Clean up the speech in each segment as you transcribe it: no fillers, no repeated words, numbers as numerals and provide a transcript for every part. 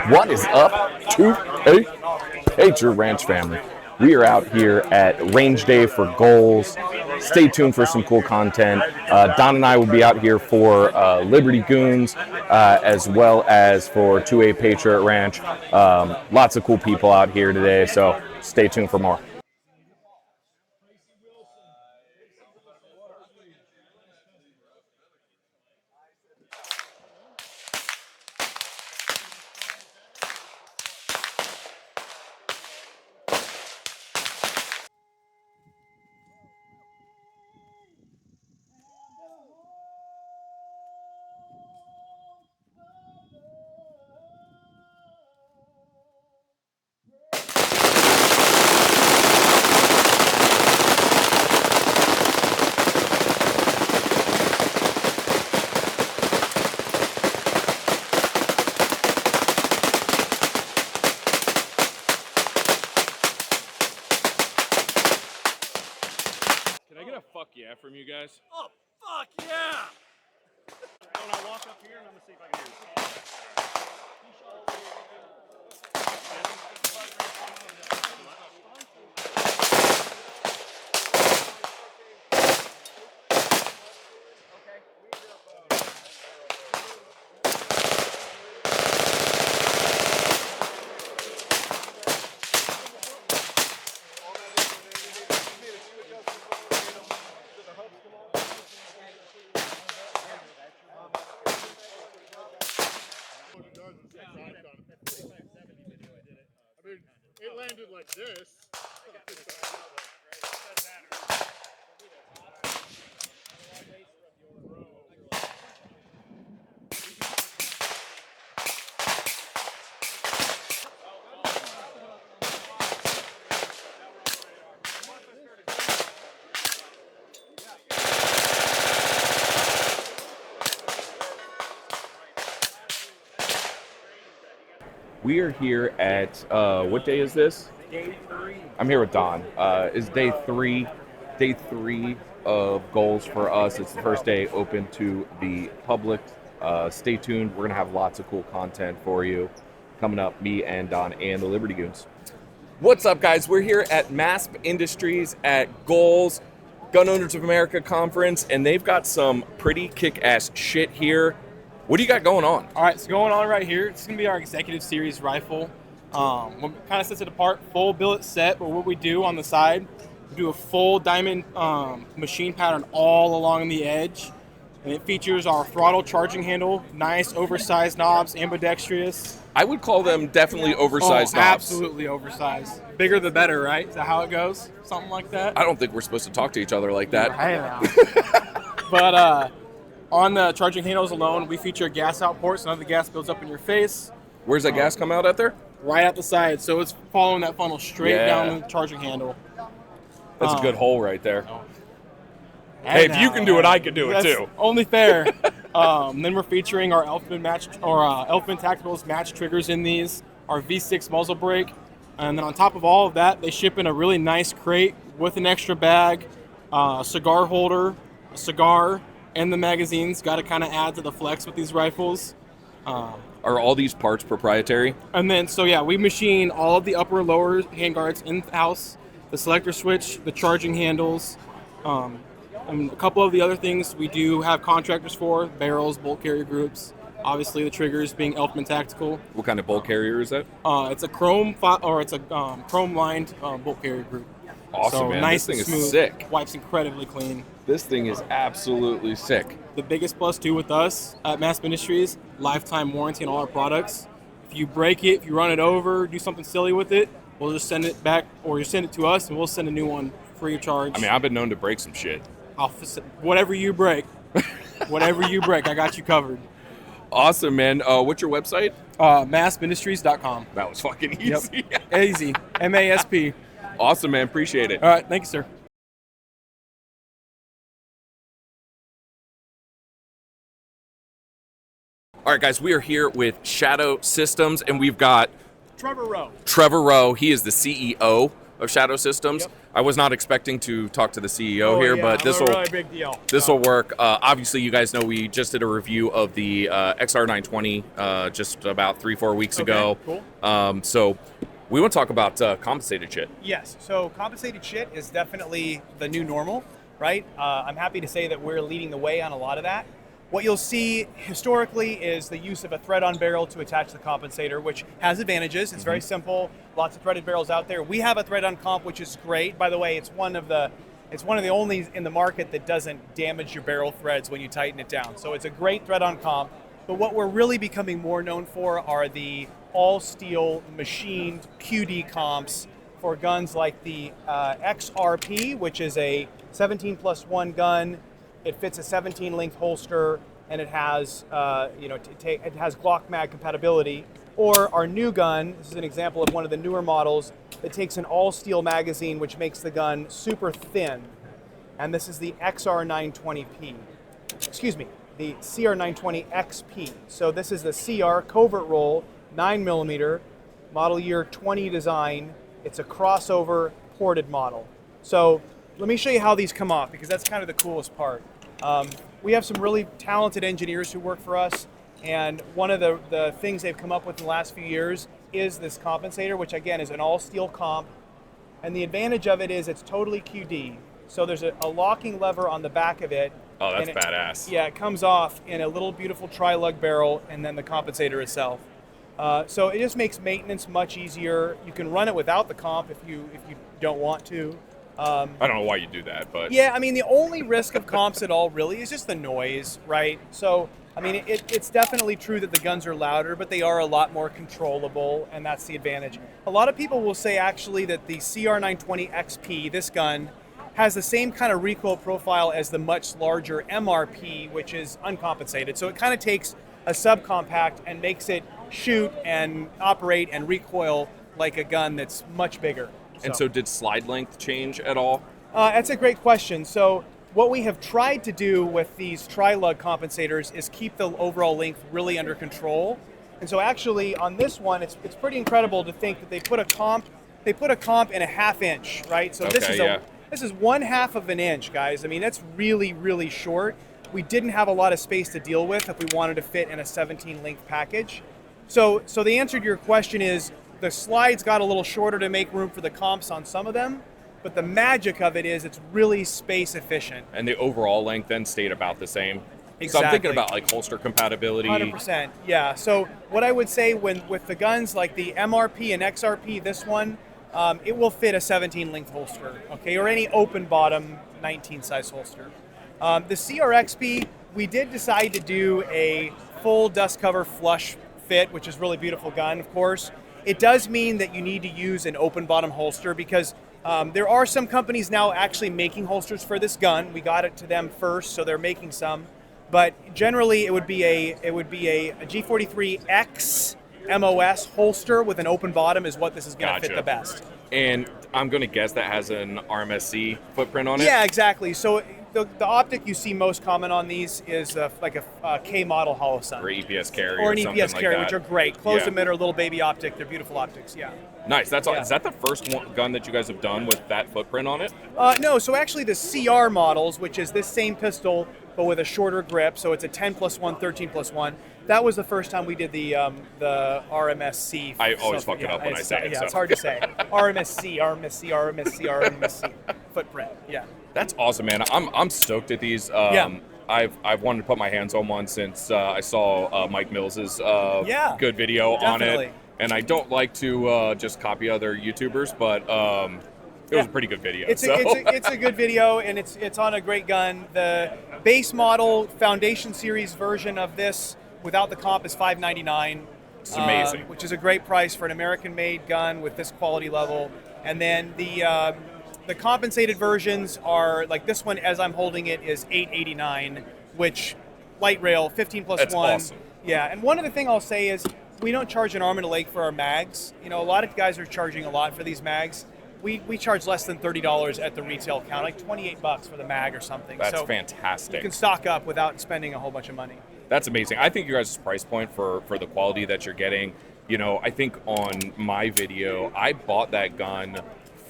What is up, 2A Patriot Ranch family? We are out here at Range Day for Goals. Stay tuned for some cool content. Don and I will be out here for Liberty Goons, as well as for 2A Patriot Ranch. Lots of cool people out here today, so stay tuned for more. Fuck yeah from you guys. Oh, fuck yeah! When I walk up here, and I'm gonna see if I can hear it landed like this. We are here at, what day is this? Day 3. I'm here with Don. It's day three of Goals for us. It's the first day open to the public. Stay tuned. We're going to have lots of cool content for you coming up, me and Don and the Liberty Goons. What's up, guys? We're here at MASP Industries at Goals, Gun Owners of America Conference, and they've got some pretty kick-ass shit here. What do you got going on? All right, so going on right here, it's going to be our Executive Series rifle. What kind of sets it apart, full billet set, but what we do on the side, we do a full diamond machine pattern all along the edge. And it features our throttle charging handle, nice oversized knobs, ambidextrous. I would call them definitely oversized knobs. Absolutely oversized. Bigger the better, right? Is that how it goes? Something like that? I don't think we're supposed to talk to each other like that. Hey now. But on the charging handles alone, we feature gas out ports, so none of the gas builds up in your face. Where's that gas come out at there? Right at the side, so it's following that funnel straight down the charging handle. That's a good hole right there. Hey, if you can do it, I can do it too. Only fair. Then we're featuring our Elfman Elfman Tacticals match triggers in these, our V6 muzzle brake, and then on top of all of that, they ship in a really nice crate with an extra bag, cigar holder, a cigar, and the magazines. Got to kind of add to the flex with these rifles. Are all these parts proprietary? And then, so yeah, we machine all of the upper and lower handguards in-house, the selector switch, the charging handles, and a couple of the other things we do have contractors for, barrels, bolt carrier groups, obviously the triggers being Elfman Tactical. What kind of bolt carrier is that? It's a chrome lined bolt carrier group. Awesome, so man. Nice this thing and smooth, is sick. Wipes incredibly clean. This thing is absolutely sick. The biggest plus too with us at MASP Industries, lifetime warranty on all our products. If you break it, if you run it over, do something silly with it, we'll just send it back, or you send it to us and we'll send a new one free of charge. I mean, I've been known to break some shit. Whatever you break, I got you covered. Awesome, man. What's your website? MASPindustries.com. That was fucking easy. Yep. Easy. MASP. Awesome, man. Appreciate it. All right. Thank you, sir. All right, guys, we are here with Shadow Systems, and we've got Trevor Rowe. Trevor Rowe. He is the CEO of Shadow Systems. Yep. I was not expecting to talk to the CEO here, yeah, but this will really big deal. this will work. Obviously, you guys know we just did a review of the XR920 just about 3-4 weeks ago. Cool. So we want to talk about compensated shit. Yes. So compensated shit is definitely the new normal, right? I'm happy to say that we're leading the way on a lot of that. What you'll see historically is the use of a thread-on barrel to attach the compensator, which has advantages. It's very simple. Lots of threaded barrels out there. We have a thread-on comp, which is great. By the way, it's one of the only in the market that doesn't damage your barrel threads when you tighten it down. So it's a great thread-on comp. But what we're really becoming more known for are the all-steel machined QD comps for guns like the XRP, which is a 17+1 gun. It fits a 17-length holster, and it has, it has Glock mag compatibility. Or our new gun, this is an example of one of the newer models, that takes an all-steel magazine, which makes the gun super thin. And this is the XR920P. Excuse me, the CR920XP. So this is the CR covert roll, 9mm, model year 20 design. It's a crossover ported model. So let me show you how these come off, because that's kind of the coolest part. We have some really talented engineers who work for us, and one of the things they've come up with in the last few years is this compensator, which again is an all-steel comp. And the advantage of it is it's totally QD. So there's a locking lever on the back of it. Oh, that's badass. Yeah, it comes off in a little beautiful tri-lug barrel, and then the compensator itself. So it just makes maintenance much easier. You can run it without the comp if you don't want to. I don't know why you do that, but yeah, I mean, the only risk of comps at all really is just the noise, right? So, I mean, it's definitely true that the guns are louder, but they are a lot more controllable, and that's the advantage. A lot of people will say actually that the CR920XP, this gun, has the same kind of recoil profile as the much larger MRP, which is uncompensated. So it kind of takes a subcompact and makes it shoot and operate and recoil like a gun that's much bigger. And so did slide length change at all? That's a great question. So what we have tried to do with these tri-lug compensators is keep the overall length really under control. And so actually on this one, it's pretty incredible to think that they put a comp in a 1/2 inch, right? So this is 1/2 of an inch, guys. I mean, that's really, really short. We didn't have a lot of space to deal with if we wanted to fit in a 17 length package. So the answer to your question is, the slides got a little shorter to make room for the comps on some of them, but the magic of it is it's really space efficient. And the overall length then stayed about the same? Exactly. So I'm thinking about like holster compatibility. 100%, yeah. So what I would say with the guns like the MRP and XRP, this one, it will fit a 17 length holster, okay, or any open bottom 19 size holster. The CRXP, we did decide to do a full dust cover flush fit, which is really beautiful gun, of course. It does mean that you need to use an open bottom holster because there are some companies now actually making holsters for this gun. We got it to them first, so they're making some. But generally, it would be a G43X MOS holster with an open bottom is what this is going to fit the best. And I'm going to guess that has an RMSC footprint on it? Yeah, exactly. So the optic you see most common on these is like a K model hollow sun. Or EPS carry or an something EPS carry, like which are great. Closed emitter, little baby optic. They're beautiful optics, yeah. Nice. That's all. Is that the first gun that you guys have done with that footprint on it? No, so actually the CR models, which is this same pistol, but with a shorter grip, so it's a 10+1, 13+1. That was the first time we did the RMSC. I always fuck it up when I say it. Yeah, so. it's hard to say. RMSC footprint. Yeah. That's awesome, man. I'm stoked at these. I've wanted to put my hands on one since I saw Mike Mills's good video on it. And I don't like to just copy other YouTubers, but it was a pretty good video. It's a good video, and it's on a great gun. The base model Foundation Series version of this without the comp is $599. It's amazing. Which is a great price for an American-made gun with this quality level. And then the compensated versions are, like this one as I'm holding it is $889, which light rail, 15+1. That's awesome. Yeah, and one other thing I'll say is we don't charge an arm and a leg for our mags. You know, a lot of guys are charging a lot for these mags. We charge less than $30 at the retail count, like $28 for the mag or something. That's so fantastic. You can stock up without spending a whole bunch of money. That's amazing. I think your guys' price point for the quality that you're getting You know, I think on my video, I bought that gun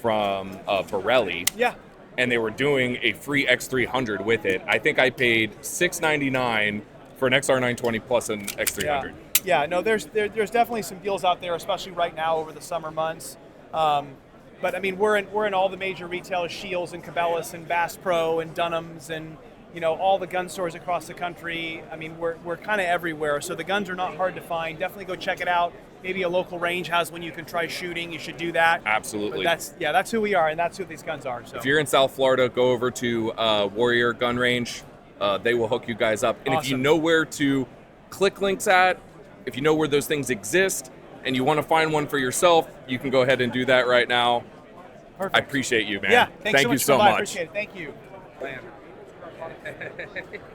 from Borelli. Yeah. And they were doing a free X300 with it. I think I paid $699 for an XR920 plus an X300. Yeah, no, there's definitely some deals out there, especially right now over the summer months. But I mean, we're in all the major retailers, Shields and Cabela's and Bass Pro and Dunham's and all the gun stores across the country. I mean, we're kind of everywhere. So the guns are not hard to find. Definitely go check it out. Maybe a local range has one you can try shooting. You should do that. Absolutely. But that's who we are, and that's who these guns are. So if you're in South Florida, go over to Warrior Gun Range. They will hook you guys up. And if you know where to click links at, if you know where those things exist, and you want to find one for yourself, you can go ahead and do that right now. Perfect. I appreciate you, man. Yeah, Thank you so much. I appreciate it. Thank you.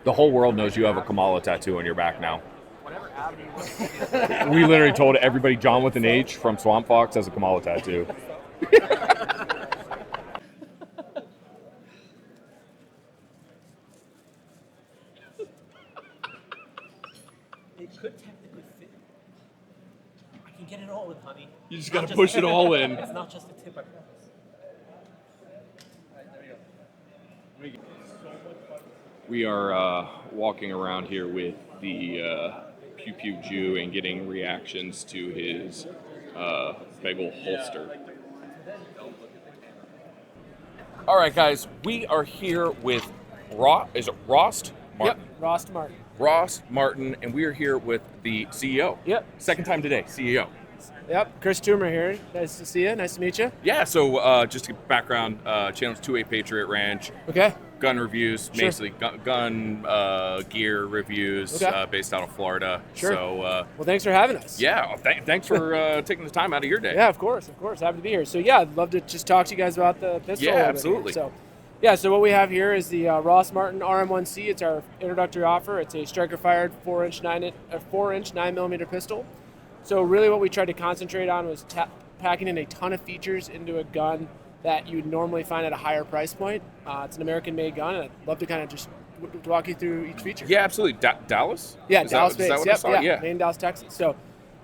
The whole world knows you have a Kamala tattoo on your back now. We literally told everybody John with an H from Swampfox has a Kamala tattoo. It could technically fit. I can get it all in, honey. You just got to push it all in. It's not just a tip, I promise. We are walking around here with the Pew Pew Jew and getting reactions to his bagel holster. All right, guys, we are here with Is it Rost Martin? Yep, Rost Martin. Rost Martin, and we are here with the CEO. Yep. Second time today, CEO. Yep, Chris Toomer here. Nice to see you. Nice to meet you. Yeah, so just to background, channel's 2A Patriot Ranch. Okay. Gun reviews, Sure. basically gun gear reviews, Okay. based out of Florida. Sure. So, Well, thanks for having us. yeah, thanks for taking the time out of your day. Yeah, of course. Happy to be here. So, yeah, I'd love to just talk to you guys about the pistol. Yeah, a little bit absolutely. here. So, yeah, so what we have here is the Ross Martin RM1C. It's our introductory offer. It's a striker-fired 4-inch 9mm pistol. So, really, what we tried to concentrate on was packing in a ton of features into a gun that you would normally find at a higher price point. It's an American-made gun, and I'd love to kind of just walk you through each feature. Yeah, absolutely. Dallas? Yeah, Is Dallas that, is that based. what I saw? Yep, Yeah. main Dallas, Texas. So,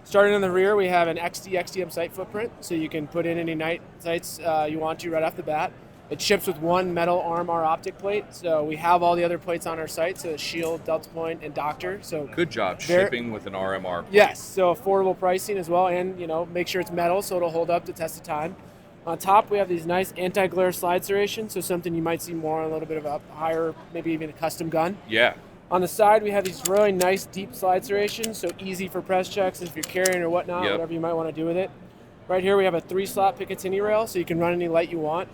starting in the rear, we have an XTM sight footprint, so you can put in any night sights you want to right off the bat. It ships with one metal RMR optic plate, so we have all the other plates on our site, so Shield, Delta Point, and Doctor. So Good job shipping with an RMR. yes, so affordable pricing as well, and make sure it's metal so it'll hold up to test of time. On top, we have these nice anti-glare slide serrations, so something you might see more on a little bit of a higher, maybe even a custom gun. Yeah. On the side, we have these really nice deep slide serrations, so easy for press checks if you're carrying or whatnot, Yep. whatever you might want to do with it. Right here, we have a 3-slot Picatinny rail, so you can run any light you want.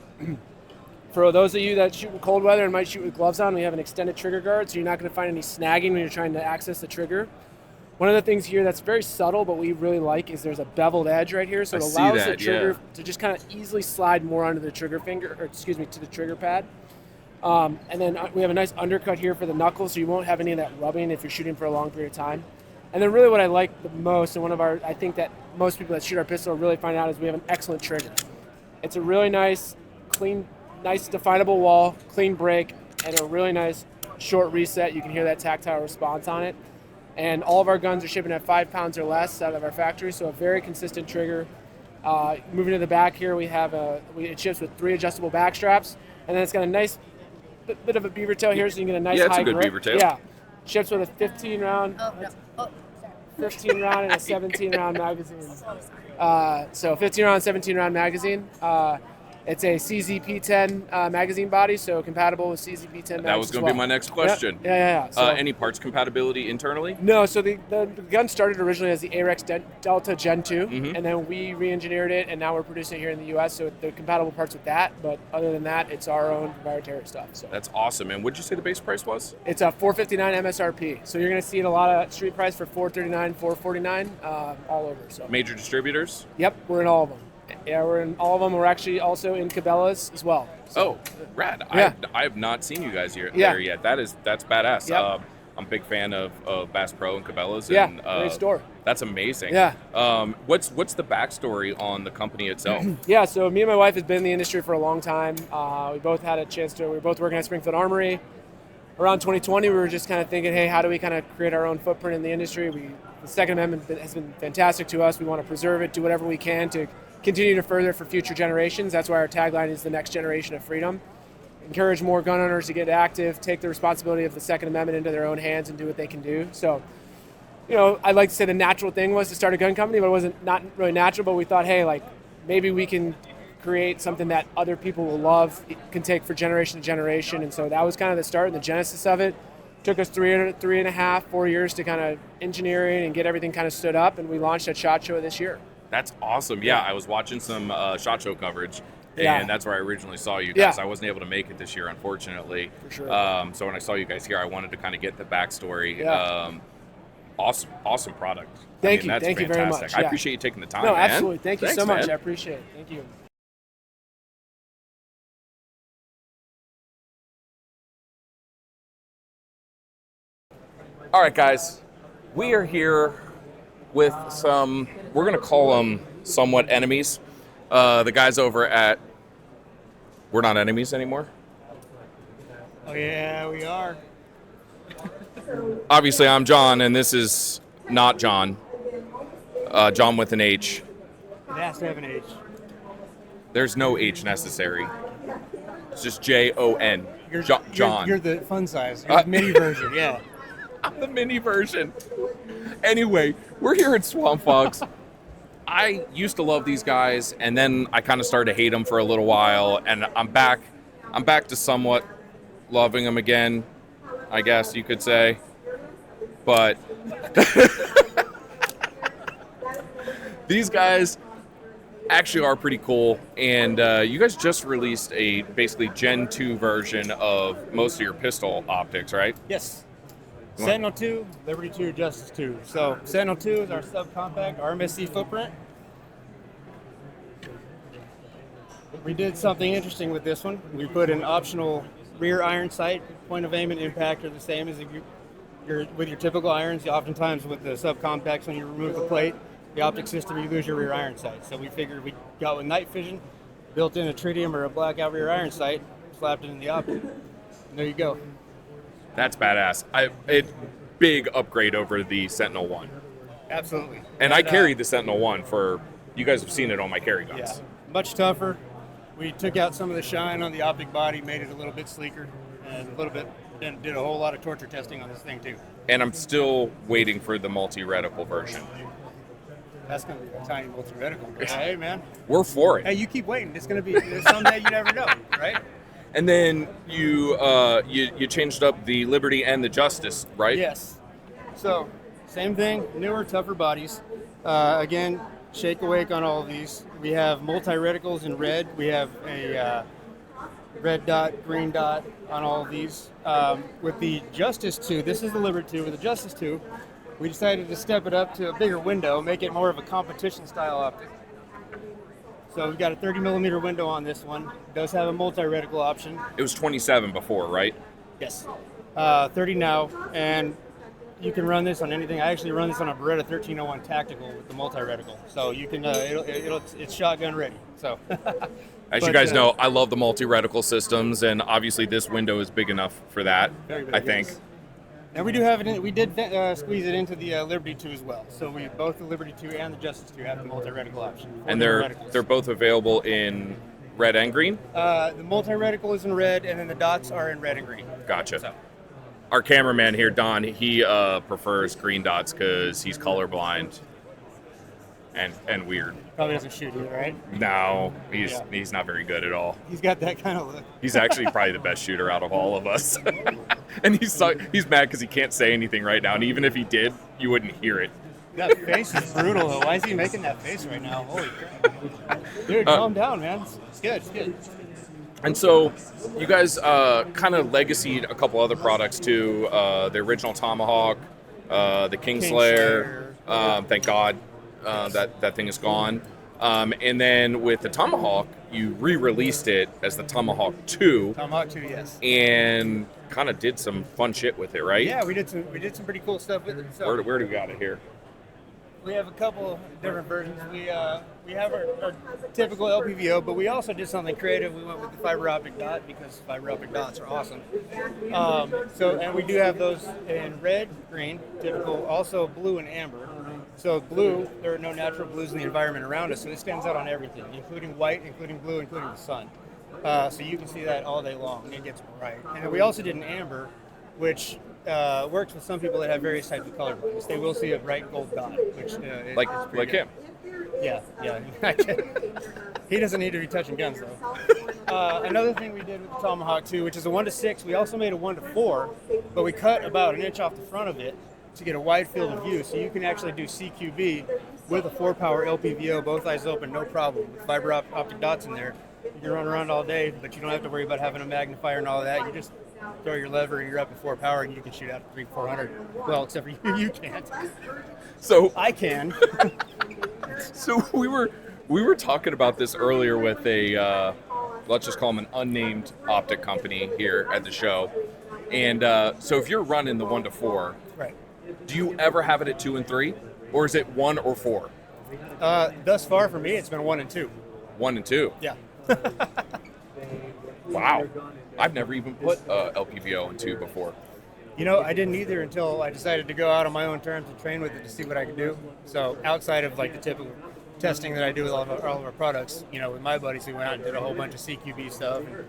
For those of you that shoot in cold weather and might shoot with gloves on, we have an extended trigger guard, so you're not going to find any snagging when you're trying to access the trigger. One of the things here that's very subtle, but we really like, is there's a beveled edge right here, so it I see allows that, the trigger yeah. to just kind of easily slide more onto the trigger finger, to the trigger pad. And then we have a nice undercut here for the knuckles, so you won't have any of that rubbing if you're shooting for a long period of time. And then really what I like the most, and I think that most people that shoot our pistol really find out, is we have an excellent trigger. It's a really nice, clean, nice definable wall, clean break, and a really nice short reset. You can hear that tactile response on it. And all of our guns are shipping at 5 pounds or less out of our factory, so a very consistent trigger. Moving to the back here, we have it ships with 3 adjustable back straps, and then it's got a nice bit of a beaver tail here, so you can get a nice Yeah, it's a high good grip. beaver tail. Yeah, ships with a 15 round. Oh, no. Oh, sorry. 15 round and a 17 round magazine. So 15 round, 17 round magazine. It's a CZP-10 magazine body, so compatible with CZP-10 That was going to be my next question. Yep. Yeah. So, Any parts compatibility internally? no, so the gun started originally as the AREX Delta Gen 2, Mhm. and then we re-engineered it, and now we're producing it here in the U.S., so they're compatible parts with that, but other than that, it's our own proprietary stuff. So That's awesome. And what'd you say the base price was? it's a $459 MSRP, so you're going to see it a lot of street price for $439, $449, all over. So Major distributors? yep, we're in all of them. Yeah, we're in all of them. We're actually also in Cabela's as well. So, Oh, rad. Yeah. I have not seen you guys Yeah. there yet. That's badass. Yep. I'm a big fan of Bass Pro and Cabela's. Yeah, And, great store. That's amazing. Yeah. What's the backstory on the company itself? Yeah, so me and my wife have been in the industry for a long time. We both had a chance we were both working at Springfield Armory. Around 2020, we were just kind of thinking, hey, how do we kind of create our own footprint in the industry? We the Second Amendment has been fantastic to us. We want to preserve it, do whatever we can to continue to further it for future generations. That's why our tagline is the next generation of freedom. Encourage more gun owners to get active, take the responsibility of the Second Amendment into their own hands and do what they can do. So, I'd like to say the natural thing was to start a gun company, but it wasn't not really natural, but we thought, hey, like maybe we can create something that other people will love, can take for generation to generation. And so that was kind of the start and the genesis of it. Took us 4 years to kind of engineering and get everything kind of stood up, and we launched at SHOT Show this year. That's awesome. Yeah, I was watching some SHOT Show coverage, and that's where I originally saw you guys. I wasn't able to make it this year, unfortunately. For sure. So when I saw you guys here, I wanted to kind of get the backstory. Yeah. Awesome product. Thank you That's very fantastic. much. I Yeah. appreciate you taking the time, No, man. absolutely. Thanks so much. man. I appreciate it. Thank you. All right, guys. We are here with some, we're going to call them somewhat enemies. The guys over at, we're not enemies anymore. Oh yeah, we are. Obviously, I'm John, and this is not John. John with an H. It has to have an H. There's no H necessary. It's just J-O-N. John. You're the fun size. You're the mini version. Yeah. I'm the mini version. Anyway, we're here at Swampfox. I used to love these guys, and then I kind of started to hate them for a little while, and I'm back to somewhat loving them again, I guess you could say. But these guys actually are pretty cool, and you guys just released a basically Gen 2 version of most of your pistol optics, right? Yes. Sentinel 2, Liberty 2, Justice 2. So Sentinel 2 is our subcompact RMSC footprint. We did something interesting with this one. We put an optional rear iron sight. Point of aim and impact are the same as if you're with your typical irons. Oftentimes with the subcompacts, when you remove the plate, the optic system, you lose your rear iron sight. So we figured we got with night vision, built in a tritium or a blackout rear iron sight, slapped it in the optic. And there you go. That's badass. Big upgrade over the Sentinel 1. Absolutely. And I carried the Sentinel 1 for, you guys have seen it on my carry guns. Yeah, much tougher. We took out some of the shine on the optic body, made it a little bit sleeker, and did a whole lot of torture testing on this thing too. And I'm still waiting for the multi-reticle version. That's going to be a tiny multi-reticle. But hey, man. We're for it. Hey, you keep waiting. It's going to be someday. You never know, right? And then you changed up the Liberty and the Justice, right? Yes. So, same thing, newer, tougher bodies. Again, shake awake on all of these. We have multi-reticles in red. We have a red dot, green dot on all of these. With the Justice 2, this is the Liberty 2. With the Justice 2, we decided to step it up to a bigger window, make it more of a competition-style optic. So we've got a 30 millimeter window on this one. It does have a multi-reticle option. It was 27 before, right? Yes. 30 now, and you can run this on anything. I actually run this on a Beretta 1301 Tactical with the multi-reticle. So you can, it's shotgun ready. So. As you guys know, I love the multi-reticle systems, and obviously this window is big enough for that, very I think. Yes. And we do have it. We did squeeze it into the Liberty 2 as well. So we both the Liberty 2 and the Justice 2 have the multi-reticle option. And they're both available in red and green. The multi-reticle is in red, and then the dots are in red and green. Gotcha. So. Our cameraman here, Don, he prefers green dots because he's colorblind and weird. Probably doesn't shoot either, right? No, he's not very good at all. He's got that kind of look. He's actually probably the best shooter out of all of us. And he's mad because he can't say anything right now. And even if he did, you wouldn't hear it. That face is brutal, though. Why is he making that face right now? Holy crap. Dude, calm down, man. It's good. It's good. And so you guys kind of legacied a couple other products too. The original Tomahawk, the Kingslayer. Thank God that thing is gone. And then with the Tomahawk, you re-released it as the Tomahawk 2. Tomahawk 2, yes. And kind of did some fun shit with it, right? Yeah, we did some pretty cool stuff with it. So Where do we got it here? we have a couple different versions. We have our typical LPVO, but we also did something creative. We went with the fiber optic dot because fiber optic dots are awesome. And we do have those in red, green, typical, also blue and amber. So blue, there are no natural blues in the environment around us, so it stands out on everything, including white, including blue, including the sun. So you can see that all day long. It gets bright. And then we also did an amber, which works with some people that have various types of color blindness. They will see a bright gold dot, which like is pretty good. him. Yeah. He doesn't need to be touching guns though. Another thing we did with the Tomahawk 2, which is a 1:6, we also made a 1:4, but we cut about an inch off the front of it to get a wide field of view, so you can actually do CQB with a 4-power LPVO, both eyes open, no problem. With fiber optic dots in there, you can run around all day, but you don't have to worry about having a magnifier and all of that. You just throw your lever and you're up at 4 power and you can shoot out at 300-400. Well, except for you can't. So I can. So we were talking about this earlier with a let's just call them an unnamed optic company here at the show, and so if you're running the 1:4, Right. do you ever have it at 2 and 3, or is it 1 or 4? Thus far for me, it's been 1 and 2. 1 and 2. Yeah. Wow, I've never even put LPVO in 2 before. You know, I didn't either until I decided to go out on my own terms and train with it to see what I could do. So outside of like the typical testing that I do with all of our products, you know, with my buddies, we went out and did a whole bunch of CQB stuff. And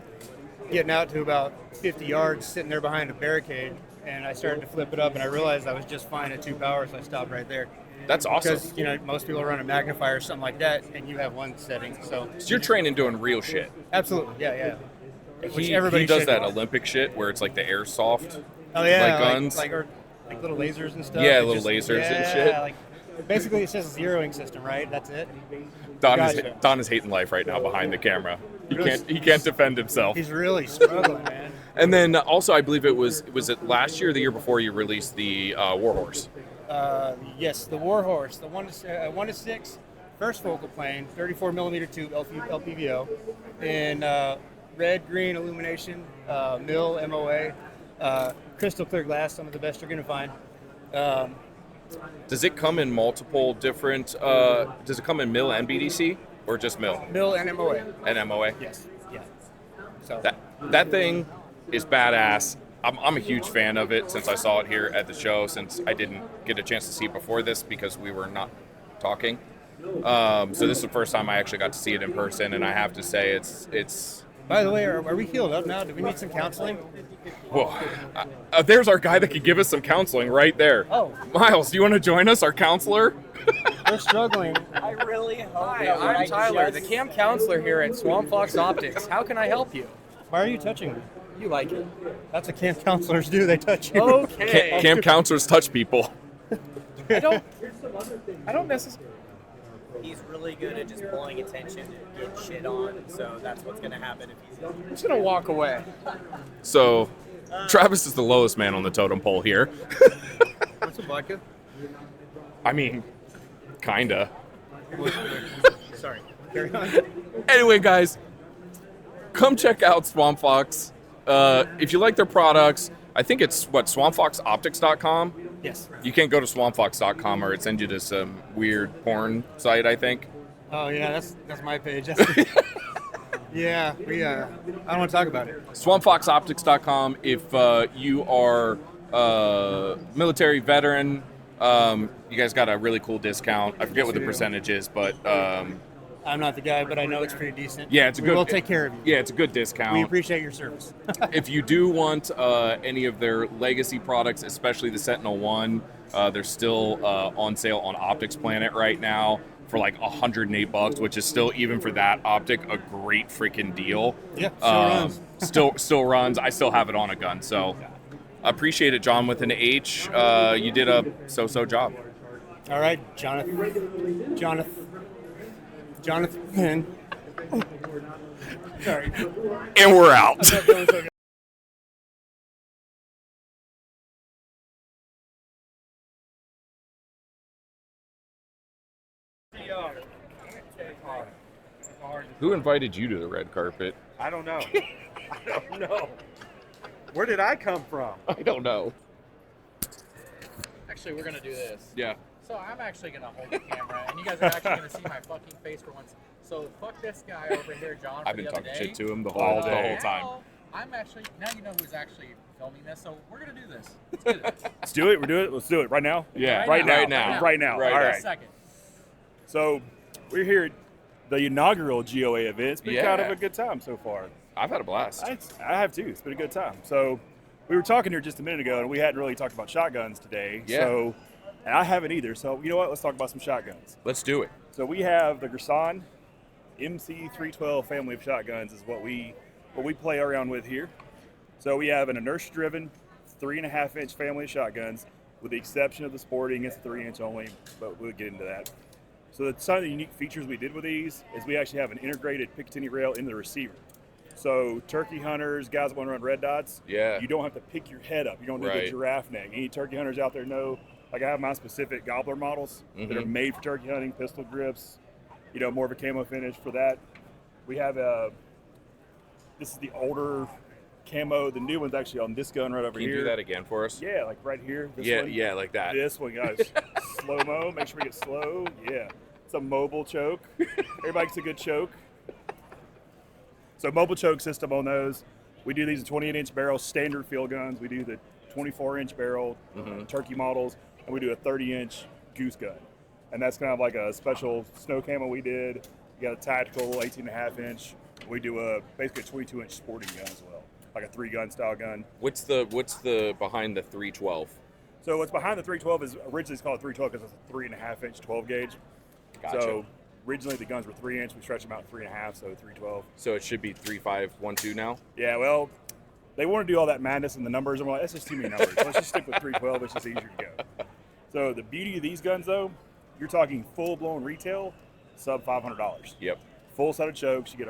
getting out to about 50 yards, sitting there behind a barricade, and I started to flip it up, and I realized I was just fine at 2 power, so I stopped right there. That's awesome. Because, you know, most people run a magnifier or something like that, and you have one setting. So you're training doing real shit. absolutely, yeah. Which He everybody does should. that Olympic shit where it's like the airsoft. Oh yeah, like guns. like little lasers and stuff. Yeah, It little lasers and shit. Like, basically, it's just a zeroing system, right? That's it. Don is hating life right now behind the camera. He can't defend himself. He's really struggling, man. And then also, I believe it was it last year or the year before you released the Warhorse. Yes, the Warhorse, the 1:6, first focal plane, 34 millimeter tube LPVO, in red, green illumination, mill, MOA, crystal clear glass, some of the best you're gonna find. Does it come in multiple different? Does it come in mill and BDC or just mill Mill and MOA. and MOA? Yes, yeah. So That thing is badass. I'm a huge fan of it since I saw it here at the show. Since I didn't get a chance to see it before this because we were not talking. So this is the first time I actually got to see it in person, and I have to say it's. by the way, are we healed up now? Do we need some counseling? Whoa. There's our guy that could give us some counseling right there. Oh. Miles, do you want to join us, our counselor? We're struggling. I really hope Hi, that what I'm I Tyler, the just- cam counselor here at Swampfox Optics. How can I help you? Why are you touching me? You like it? That's what camp counselors do. They touch you. Okay. Camp counselors touch people. I don't necessarily. He's really good at just pulling attention and getting shit on, so that's what's gonna happen if he's. I'm just gonna walk away. So, Travis is the lowest man on the totem pole here. Want some vodka? I mean, kinda. Sorry. Carry on. Anyway, guys, come check out Swampfox. If you like their products, I think it's swampfoxoptics.com. Yes. You can't go to swampfox.com or it sends you to some weird porn site, I think. Oh yeah, that's my page. Yeah, I don't want to talk about it. Swampfoxoptics.com. If you are a military veteran, you guys got a really cool discount. I forget what the percentage is, but I'm not the guy, but I know it's pretty decent. yeah, it's a good. We'll take care of you. Yeah, it's a good discount. We appreciate your service. If you do want any of their legacy products, especially the Sentinel One, they're still on sale on Optics Planet right now for like $108, which is still, even for that optic, a great freaking deal. Yeah, still runs. Still runs. I still have it on a gun, so I appreciate it, John, with an H. You did a so-so job. All right, Jonathan. Sorry. And we're out. Who invited you to the red carpet? I don't know. I don't know. Where did I come from? I don't know. Actually, we're gonna do this. Yeah. So I'm actually gonna hold the camera, and you guys are actually gonna see my fucking face for once. So fuck this guy over here, John. I've for been the other talking day. shit to him the whole time. Now, I'm actually, now you know who's actually filming this, so we're gonna do this. Let's get it. Let's do it. We're doing it. Let's do it right now. Yeah, Right now. Right now. Right now. Right All now. right. Second. So we're here at the inaugural G.O.A. event. It's been kind of a good time so far. I've had a blast. I have too. It's been a good time. So we were talking here just a minute ago, and we hadn't really talked about shotguns today. Yeah. So, and I haven't either. So you know what? Let's talk about some shotguns. Let's do it. So we have the Girsan MC312 family of shotguns is what we play around with here. So we have an inertia-driven 3.5-inch family of shotguns, with the exception of the Sporting. It's 3-inch only, but we'll get into that. So some of the unique features we did with these is we actually have an integrated Picatinny rail in the receiver. So turkey hunters, guys that want to run red dots, you don't have to pick your head up. You don't need the giraffe neck. Any turkey hunters out there know, like I have my specific gobbler models that are made for turkey hunting, pistol grips, more of a camo finish for that. We have this is the older camo. The new one's actually on this gun right over here. Can you do that again for us? Yeah, like right here. This one. Yeah, like that. This one, guys. Slow-mo. Make sure we get slow. Yeah. It's a mobile choke. Everybody gets a good choke. So mobile choke system on those. We do these in 28-inch barrel standard field guns. We do the 24-inch barrel turkey models, and we do a 30-inch goose gun. And that's kind of like a special snow camo we did. You got a tactical 18.5-inch. We do basically a 22-inch sporting gun as well, like a 3-gun style gun. What's the behind the 312? So what's behind the 312 is originally it's called 312 because it's a 3.5-inch 12 gauge. Gotcha. So originally the guns were 3-inch. We stretched them out 3.5, so 312. So it should be 3512 now. Yeah, well, they want to do all that madness in the numbers, and we're like, that's just too many numbers. Let's just stick with 312. It's just easier to go. So the beauty of these guns, though, you're talking full-blown retail, sub $500. Yep. Full set of chokes. You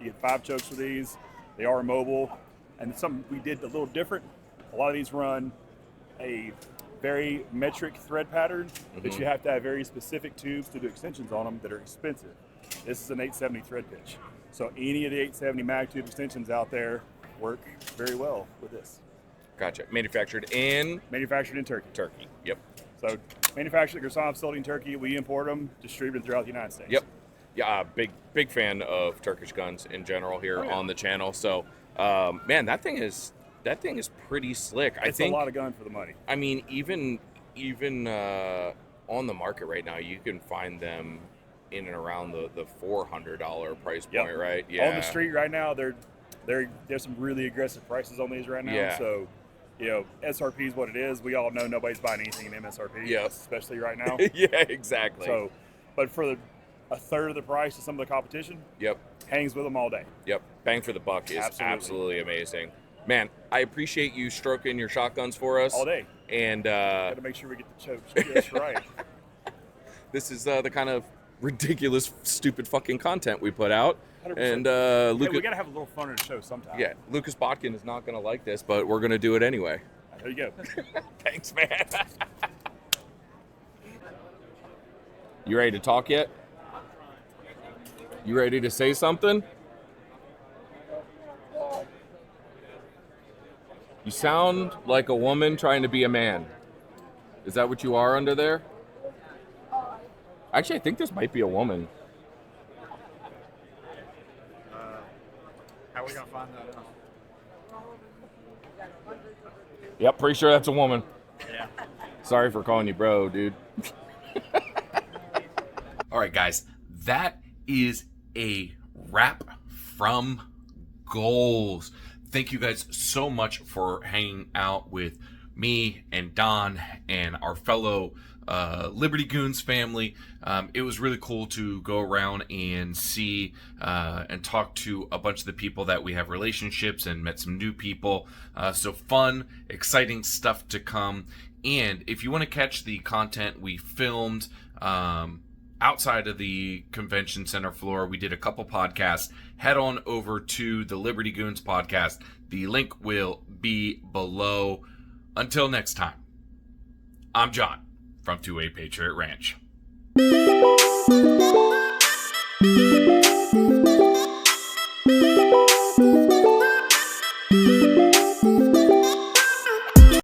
get 5 chokes for these. They are mobile, and something we did a little different. A lot of these run a very metric thread pattern that you have to have very specific tubes to do extensions on them that are expensive. This is an 870 thread pitch. So any of the 870 mag tube extensions out there work very well with this. Gotcha. Manufactured in Turkey. Turkey. Yep. So manufactured at Girsan facility in Turkey. We import them, distributed throughout the United States. Yep. Yeah, big fan of Turkish guns in general here on the channel. So, man, that thing is pretty slick. It's a lot of gun for the money. I mean, even on the market right now, you can find them in and around the $400 price point, right? Yeah. On the street right now, there's some really aggressive prices on these right now. Yeah. So, SRP is what it is. We all know nobody's buying anything in MSRP, especially right now. Yeah, exactly. So, but for a third of the price of some of the competition, hangs with them all day. Yep. Bang for the buck is absolutely amazing. Man, I appreciate you stroking your shotguns for us. All day. And got to make sure we get the chokes just right. This is the kind of ridiculous, stupid fucking content we put out. 100%. And Lucas, we got to have a little fun in the show sometime. Yeah, Lucas Botkin is not going to like this, but we're going to do it anyway. There you go. Thanks, man. You ready to talk yet? You ready to say something? You sound like a woman trying to be a man. Is that what you are under there? Actually, I think this might be a woman. How are we gonna find that out? Yep, pretty sure that's a woman. Yeah. Sorry for calling you bro, dude. All right, guys, that is a wrap from Goals. Thank you guys so much for hanging out with me and Don and our fellow Liberty Goons family. It was really cool to go around and see and talk to a bunch of the people that we have relationships and met some new people. So fun, exciting stuff to come. And if you want to catch the content we filmed outside of the convention center floor, we did a couple podcasts. Head on over to the Liberty Goons podcast. The link will be below. Until next time, I'm John from 2A Patriot Ranch.